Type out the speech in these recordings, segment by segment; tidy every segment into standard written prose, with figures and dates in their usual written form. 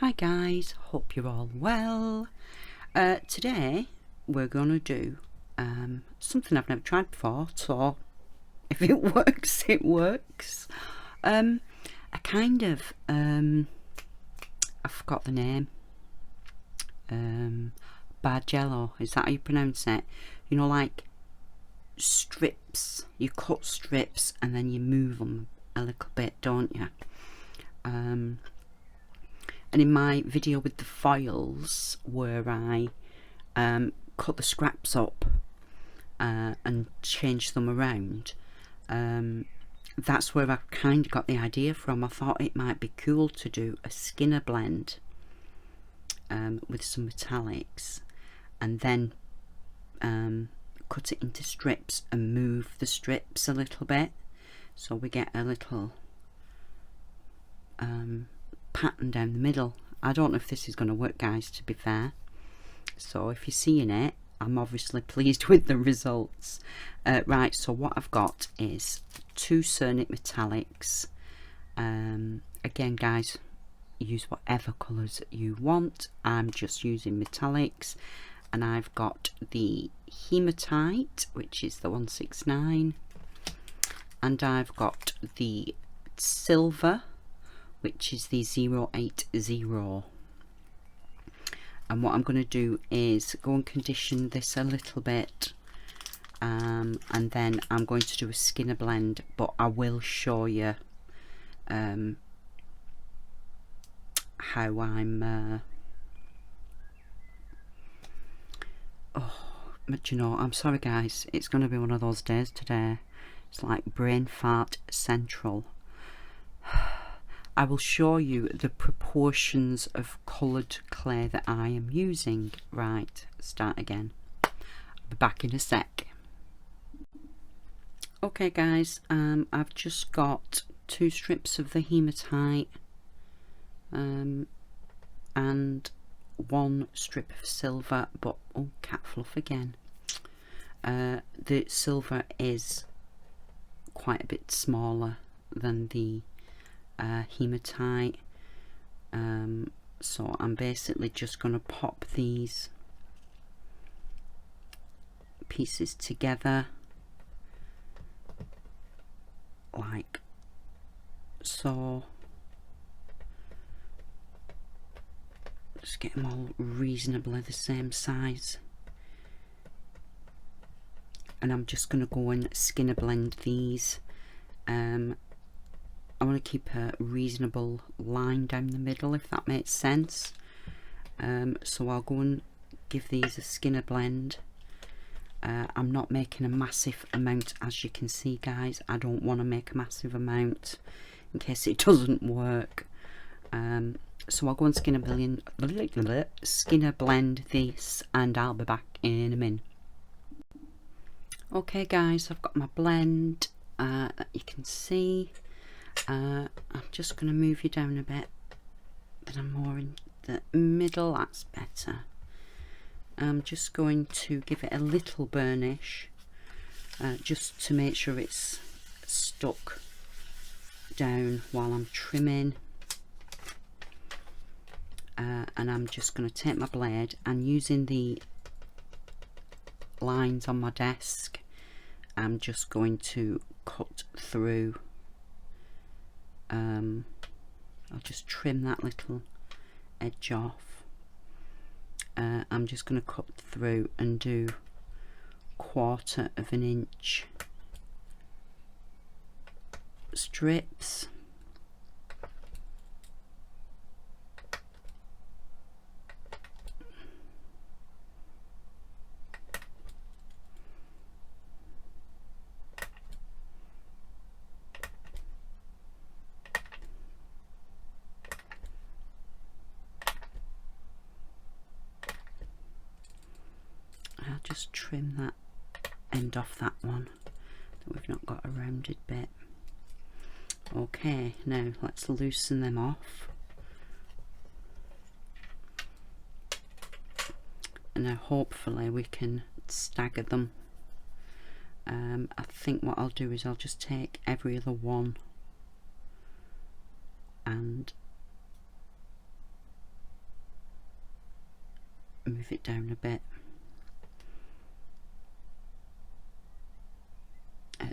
Hi guys, hope you're all well. Today we're gonna do something I've never tried before, so if it works, it works. A kind of I forgot the name. Bargello, is that how you pronounce it? You know, like strips. You cut strips and then you move them a little bit, don't you? And in my video with the foils, where I cut the scraps up and changed them around, that's where I kind of got the idea from. I thought it might be cool to do a skinner blend with some metallics, and then cut it into strips and move the strips a little bit, so we get a little pattern down the middle. I don't know if this is going to work, guys, to be fair, so if you're seeing it, I'm obviously pleased with the results. Right, so what I've got is 2 Cernit metallics. Again, guys, use whatever colours you want. I'm just using metallics, and I've got the Hematite, which is the 169, and I've got the silver, which is the 080. And what I'm going to do is go and condition this a little bit, and then I'm going to do a skinner blend, but I will show you how I'm but you know, I'm sorry guys, it's going to be one of those days today. It's like brain fart central. I will show you the proportions of coloured clay that I am using. Right, start again. I'll be back in a sec. Okay guys, I've just got 2 strips of the hematite and 1 strip of silver, but oh, cat fluff again. The silver is quite a bit smaller than the hematite, so I'm basically just going to pop these pieces together like so. Just get them all reasonably the same size, and I'm just going to go and skinner blend these. I want to keep a reasonable line down the middle, if that makes sense. So I'll go and give these a skinner blend. I'm not making a massive amount, as you can see guys. I don't want to make a massive amount in case it doesn't work. So I'll go and skinner blend this, and I'll be back in a minute. Okay guys, I've got my blend that you can see. I'm just going to move you down a bit, but I'm more in the middle, that's better. I'm just going to give it a little burnish, just to make sure it's stuck down while I'm trimming. And I'm just going to take my blade, and using the lines on my desk, I'm just going to cut through. I'll just trim that little edge off. I'm just going to cut through and do 1/4 of an inch strips. I'll just trim that end off that one, that we've not got a rounded bit. Okay, now let's loosen them off. And now hopefully we can stagger them. I think what I'll do is I'll just take every other one and move it down a bit.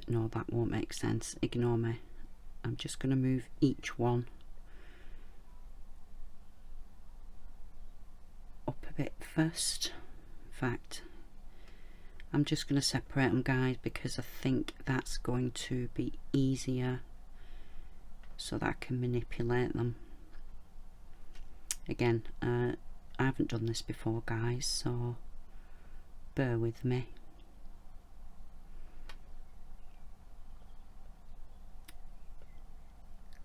No, that won't make sense, ignore me. I'm just going to move each one up a bit first. In fact, I'm just going to separate them, guys, because I think that's going to be easier so that I can manipulate them. Again, I haven't done this before, guys, so bear with me.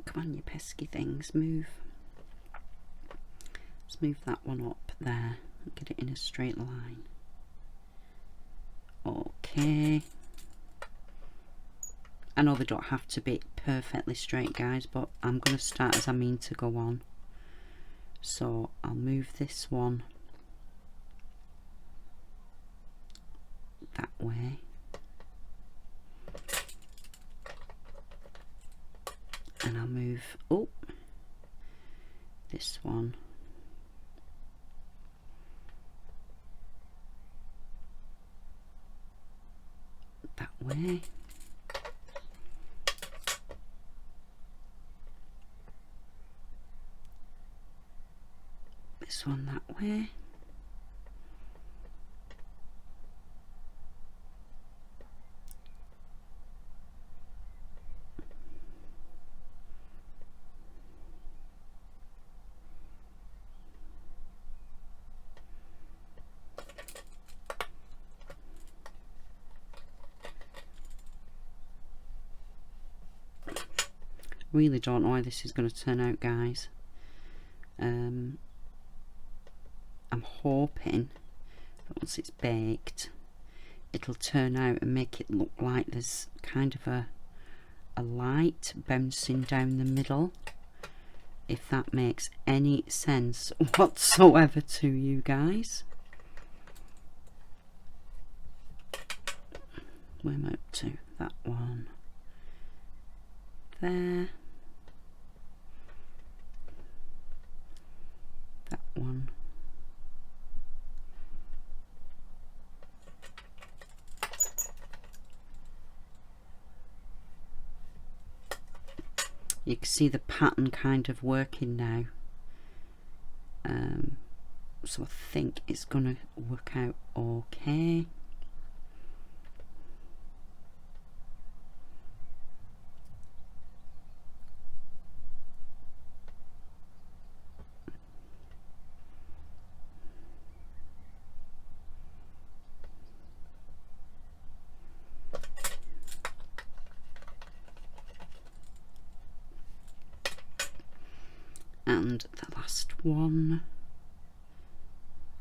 Come on, you pesky things, move. Let's move that one up there and get it in a straight line. Okay. I know they don't have to be perfectly straight, guys, but I'm going to start as I mean to go on. So I'll move this one that way. And I'll move, oh, this one that way. This one that way. Really don't know how this is going to turn out, guys. I'm hoping that once it's baked it'll turn out and make it look like there's kind of a light bouncing down the middle, if that makes any sense whatsoever to you guys. Where am I up to? That one there, that one, you can see the pattern kind of working now, so I think it's gonna work out okay. And the last one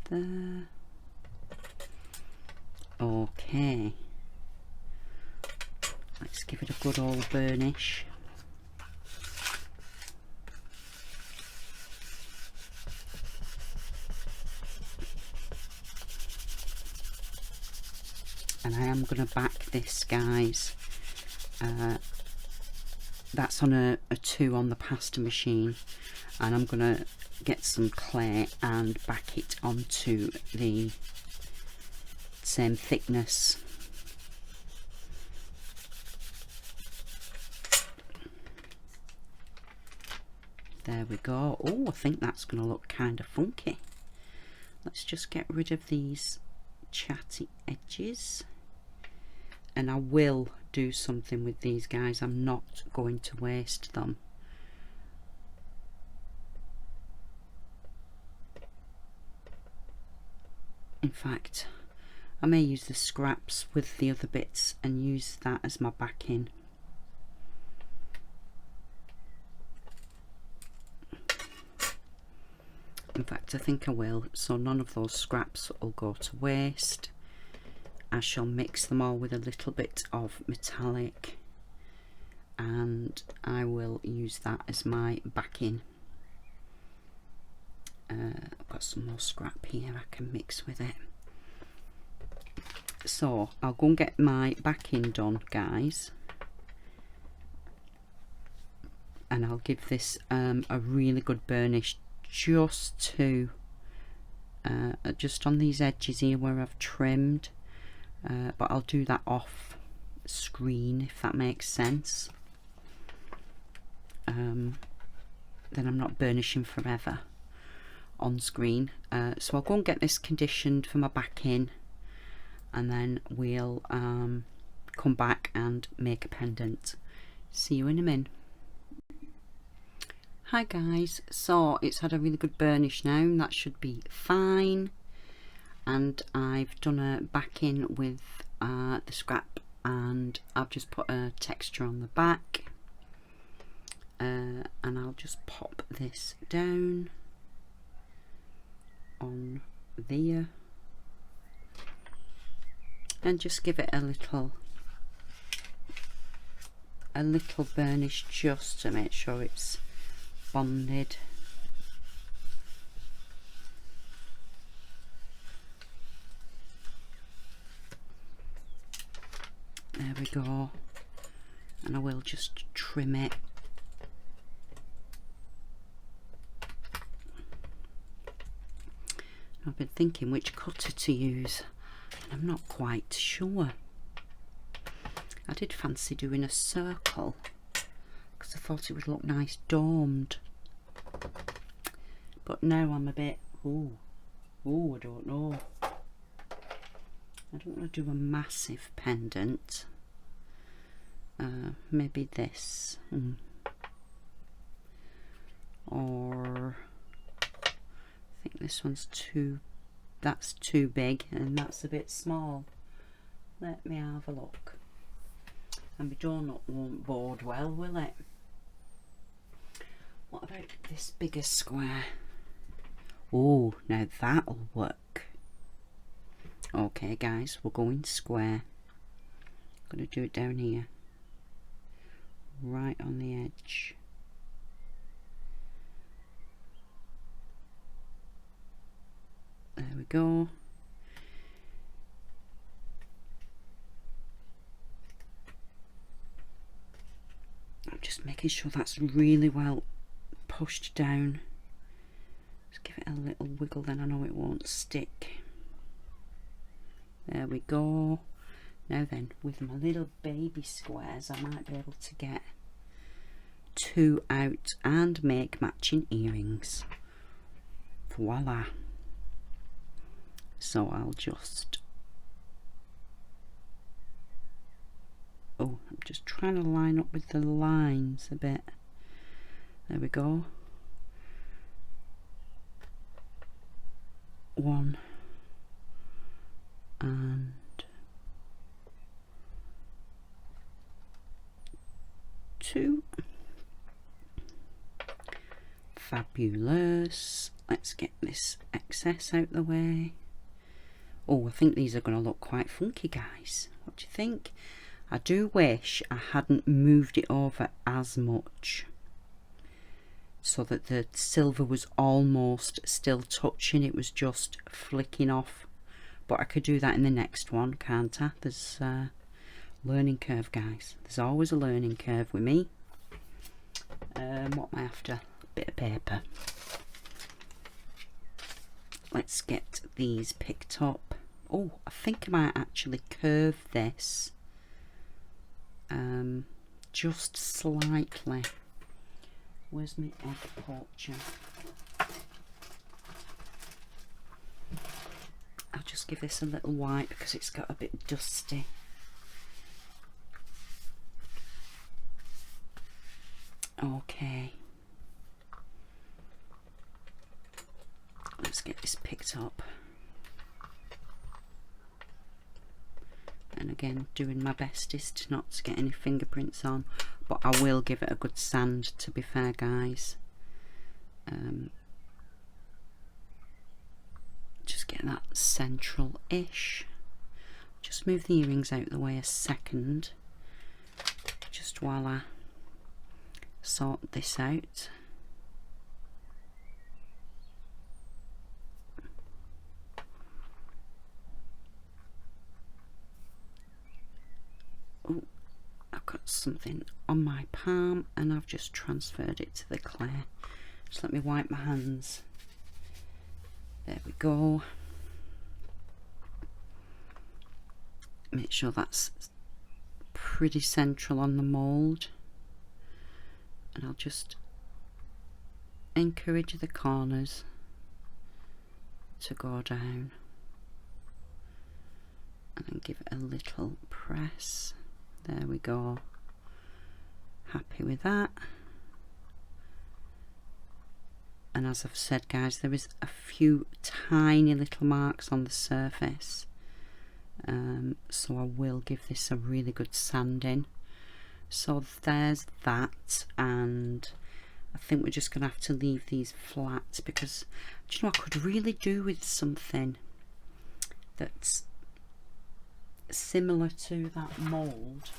there. Okay, let's give it a good old burnish. And I am going to back this, guys. That's on a 2 on the pasta machine, and I'm going to get some clay and back it onto the same thickness. There we go. Oh, I think that's going to look kind of funky. Let's just get rid of these chatty edges, and I will do something with these, guys. I'm not going to waste them. In fact, I may use the scraps with the other bits and use that as my backing. In fact, I think I will, so none of those scraps will go to waste. I shall mix them all with a little bit of metallic, and I will use that as my backing. I've got some more scrap here I can mix with it. So I'll go and get my backing done, guys, and I'll give this a really good burnish, just to just on these edges here where I've trimmed, but I'll do that off screen if that makes sense. Then I'm not burnishing forever on screen. So I'll go and get this conditioned for my back in, and then we'll come back and make a pendant. See you in a minute. Hi guys, so it's had a really good burnish now, and that should be fine. And I've done a back in with the scrap, and I've just put a texture on the back, and I'll just pop this down on there and just give it a little burnish just to make sure it's bonded. There we go, and I will just trim it. I've been thinking which cutter to use, and I'm not quite sure. I did fancy doing a circle because I thought it would look nice domed, but now I'm a bit, oh, I don't know. I don't want to do a massive pendant. Maybe this, or I think this one's that's too big, and that's a bit small. Let me have a look. And my donut won't board well, will it? What about this bigger square? Oh, now that'll work. Okay guys, we're going square. I'm going to do it down here, right on the edge. There we go. I'm just making sure that's really well pushed down. Just give it a little wiggle, then I know it won't stick. There we go. Now then, with my little baby squares, I might be able to get 2 out and make matching earrings. Voila. So I'll just, I'm just trying to line up with the lines a bit. There we go. 1 and 2. Fabulous. Let's get this excess out the way. Oh, I think these are going to look quite funky, guys. What do you think? I do wish I hadn't moved it over as much, so that the silver was almost still touching. It was just flicking off. But I could do that in the next one, can't I? There's a learning curve, guys. There's always a learning curve with me. What am I after? A bit of paper. Let's get these picked up. Oh, I think I might actually curve this just slightly. Where's my egg poacher? I'll just give this a little wipe because it's got a bit dusty. Okay. Let's get this picked up. And again, doing my bestest not to get any fingerprints on, but I will give it a good sand, to be fair, guys. Just get that central-ish. Just move the earrings out of the way a second, just while I sort this out. Oh, I've got something on my palm and I've just transferred it to the clay. Just let me wipe my hands. There we go. Make sure that's pretty central on the mould, and I'll just encourage the corners to go down and then give it a little press. There we go. Happy with that. And as I've said, guys, there is a few tiny little marks on the surface, so I will give this a really good sanding. So there's that, and I think we're just going to have to leave these flat, because do you know, I could really do with something that's similar to that mould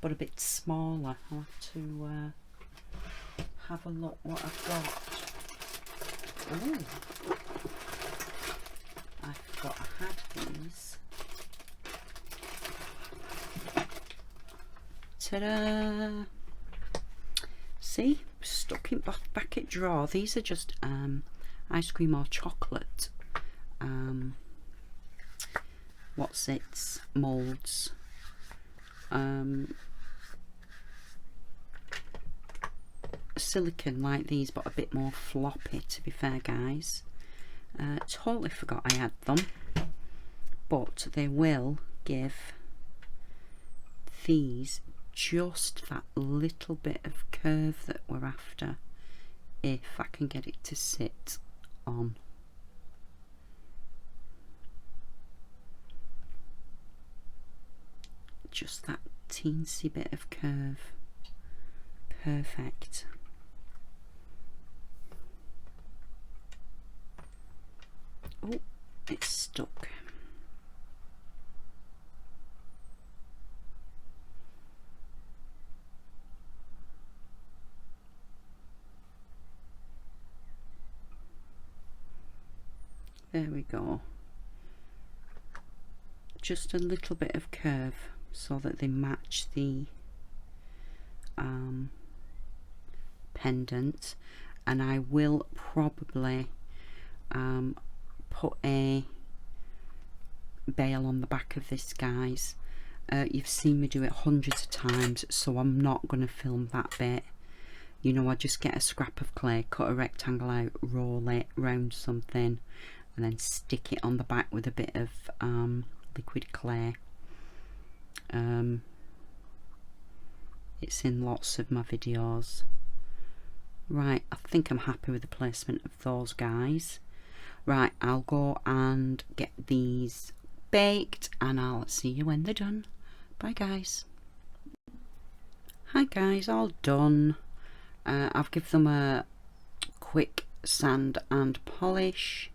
but a bit smaller. I'll have to have a look what I've got. Ooh. I forgot I had these. Ta-da! See, stuck in back at drawer. These are just ice cream or chocolate. What's its moulds? Silicone like these, but a bit more floppy, to be fair, guys. Totally forgot I had them, but they will give these just that little bit of curve that we're after, if I can get it to sit on. Just that teensy bit of curve. Perfect. Oh, it's stuck. There we go. Just a little bit of curve so that they match the pendant, and I will probably put a bail on the back of this, guys. You've seen me do it hundreds of times, so I'm not going to film that bit. You know, I just get a scrap of clay, cut a rectangle out, roll it round something, and then stick it on the back with a bit of liquid clay. It's in lots of my videos. Right, I think I'm happy with the placement of those guys. Right, I'll go and get these baked, and I'll see you when they're done. Bye, guys. Hi guys, all done. I've given them a quick sand and polish,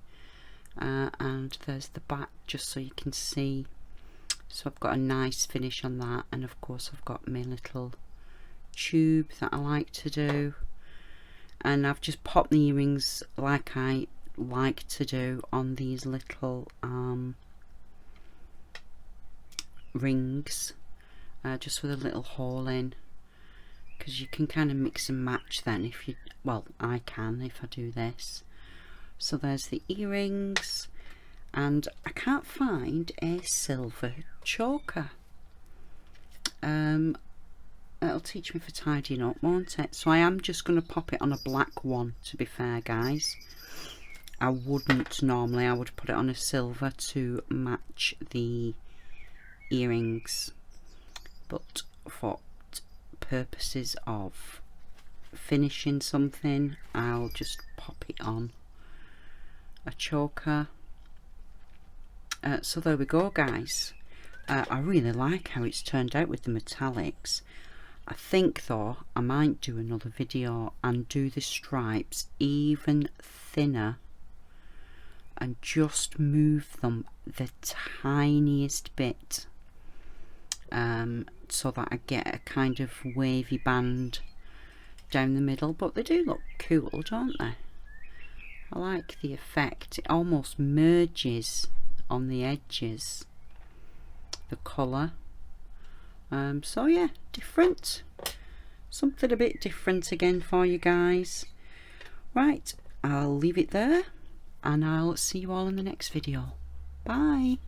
and there's the back just so you can see. So I've got a nice finish on that, and of course I've got my little tube that I like to do, and I've just popped the earrings like I like to do on these little rings, just with a little hole in, because you can kind of mix and match then if you, well, I can if I do this. So there's the earrings, and I can't find a silver choker. It'll teach me for tidying up, won't it? So I am just going to pop it on a black one, to be fair, guys. I wouldn't normally, I would put it on a silver to match the earrings, but for purposes of finishing something, I'll just pop it on a choker. So there we go, guys. I really like how it's turned out with the metallics. I think though I might do another video and do the stripes even thinner and just move them the tiniest bit, so that I get a kind of wavy band down the middle. But they do look cool, don't they? I like the effect. It almost merges on the edges, the colour. So yeah, different, something a bit different again for you guys. Right, I'll leave it there. and I'll see you all in the next video. Bye.